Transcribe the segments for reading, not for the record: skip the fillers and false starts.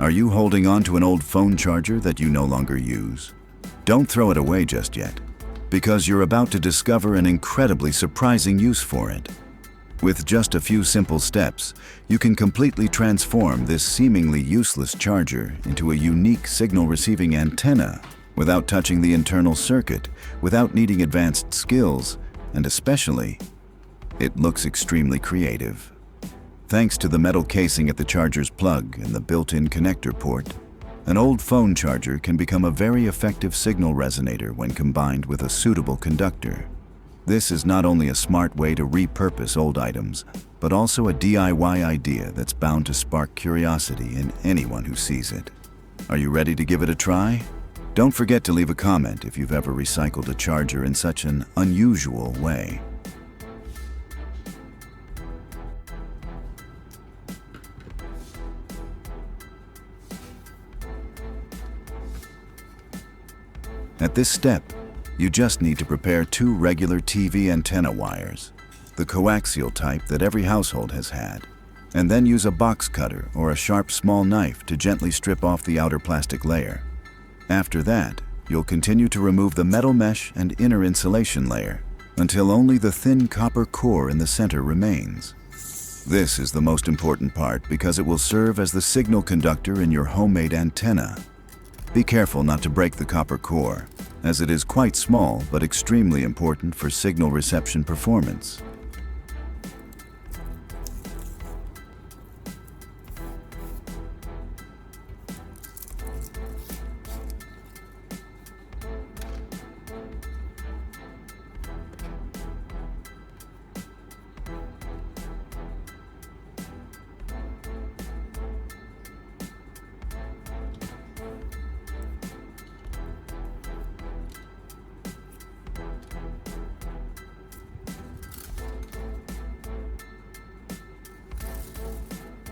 Are you holding on to an old phone charger that you no longer use? Don't throw it away just yet, because you're about to discover an incredibly surprising use for it. With just a few simple steps, you can completely transform this seemingly useless charger into a unique signal-receiving antenna without touching the internal circuit, without needing advanced skills, and especially, it looks extremely creative. Thanks to the metal casing at the charger's plug and the built-in connector port, an old phone charger can become a very effective signal resonator when combined with a suitable conductor. This is not only a smart way to repurpose old items, but also a DIY idea that's bound to spark curiosity in anyone who sees it. Are you ready to give it a try? Don't forget to leave a comment if you've ever recycled a charger in such an unusual way. At this step, you just need to prepare 2 regular TV antenna wires, the coaxial type that every household has had, and then use a box cutter or a sharp small knife to gently strip off the outer plastic layer. After that, you'll continue to remove the metal mesh and inner insulation layer until only the thin copper core in the center remains. This is the most important part because it will serve as the signal conductor in your homemade antenna. Be careful not to break the copper core, as it is quite small but extremely important for signal reception performance.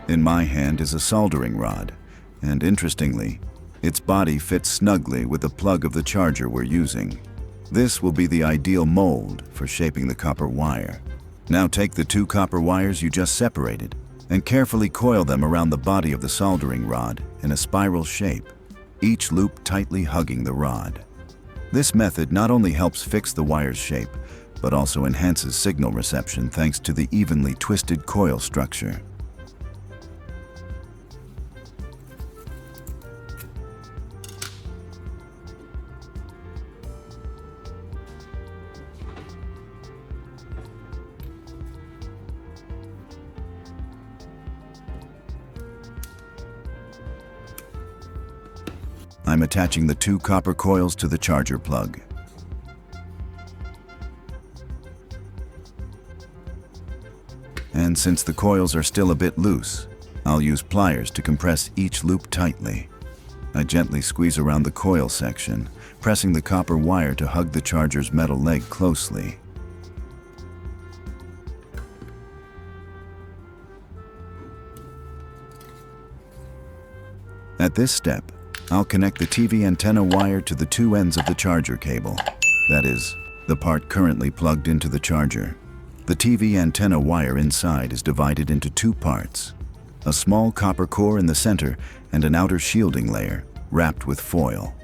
In my hand is a soldering rod, and interestingly, its body fits snugly with the plug of the charger we're using. This will be the ideal mold for shaping the copper wire. Now take the 2 copper wires you just separated and carefully coil them around the body of the soldering rod in a spiral shape, each loop tightly hugging the rod. This method not only helps fix the wire's shape, but also enhances signal reception thanks to the evenly twisted coil structure. I'm attaching the 2 copper coils to the charger plug. And since the coils are still a bit loose, I'll use pliers to compress each loop tightly. I gently squeeze around the coil section, pressing the copper wire to hug the charger's metal leg closely. At this step, I'll connect the TV antenna wire to the 2 ends of the charger cable. That is, the part currently plugged into the charger. The TV antenna wire inside is divided into 2 parts, a small copper core in the center and an outer shielding layer wrapped with foil.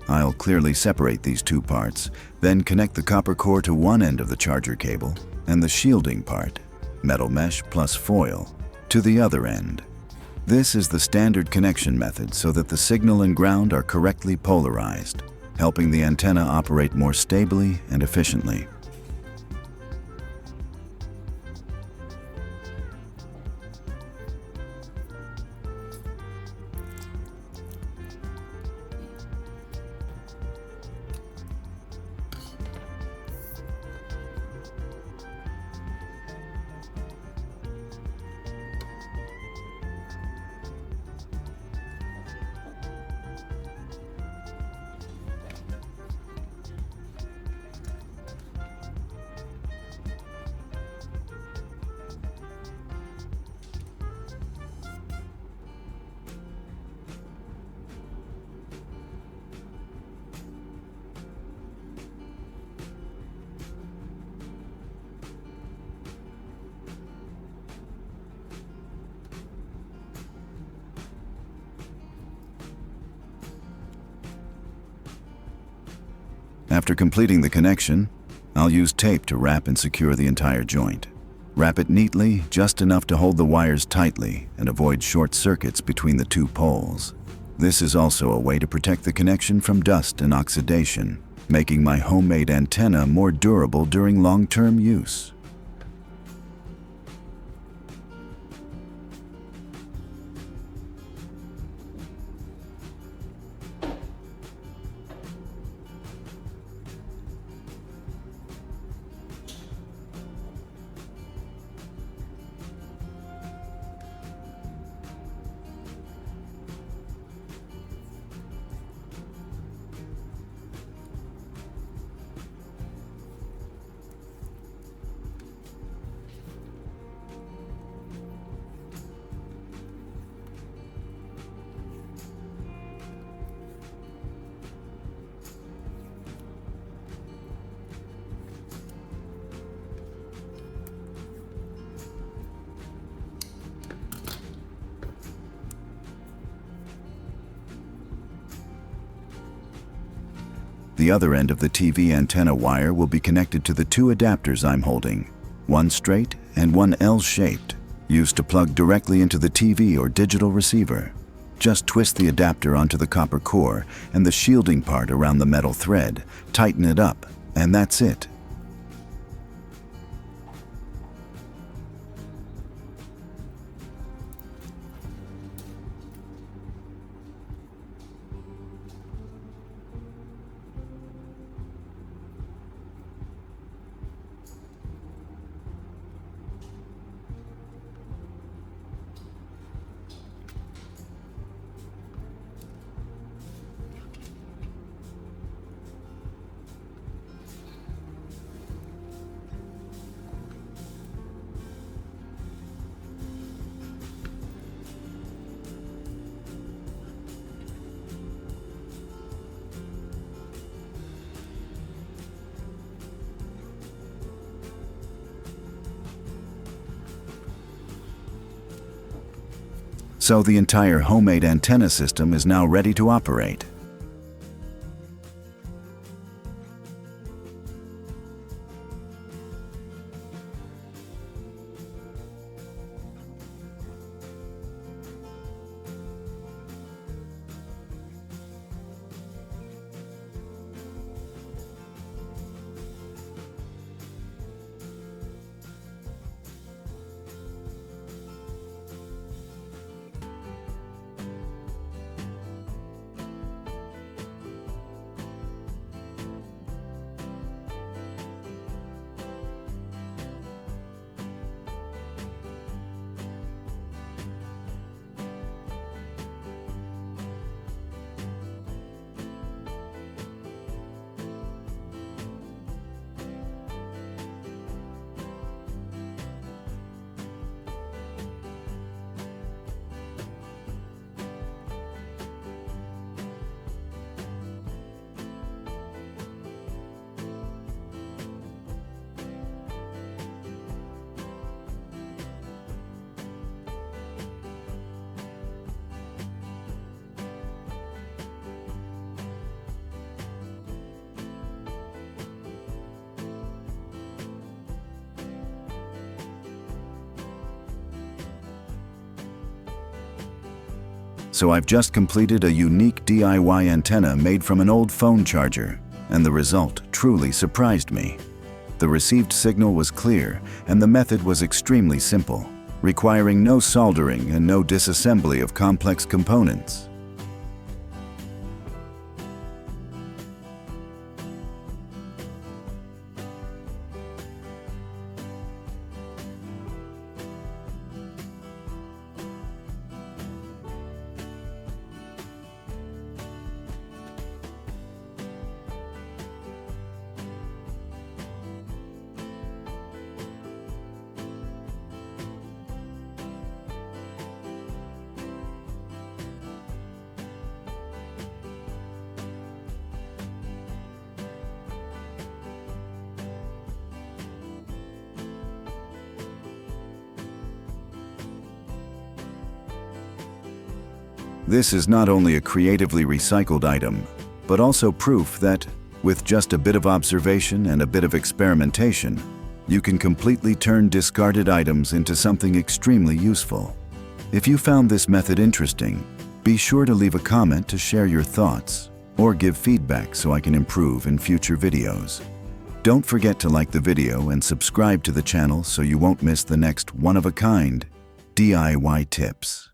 I'll clearly separate these 2 parts, then connect the copper core to one end of the charger cable and the shielding part, metal mesh plus foil, to the other end. This is the standard connection method so that the signal and ground are correctly polarized, helping the antenna operate more stably and efficiently. After completing the connection, I'll use tape to wrap and secure the entire joint. Wrap it neatly, just enough to hold the wires tightly and avoid short circuits between the two poles. This is also a way to protect the connection from dust and oxidation, making my homemade antenna more durable during long-term use. The other end of the TV antenna wire will be connected to the two adapters I'm holding, one straight and one L-shaped, used to plug directly into the TV or digital receiver. Just twist the adapter onto the copper core and the shielding part around the metal thread, tighten it up, and that's it. So the entire homemade antenna system is now ready to operate. So I've just completed a unique DIY antenna made from an old phone charger, and the result truly surprised me. The received signal was clear, and the method was extremely simple, requiring no soldering and no disassembly of complex components. This is not only a creatively recycled item, but also proof that With just a bit of observation and a bit of experimentation, you can completely turn discarded items into something extremely useful. If you found this method interesting, be sure to leave a comment to share your thoughts or give feedback so I can improve in future videos. Don't forget to like the video and subscribe to the channel so you won't miss the next one-of-a-kind DIY tips.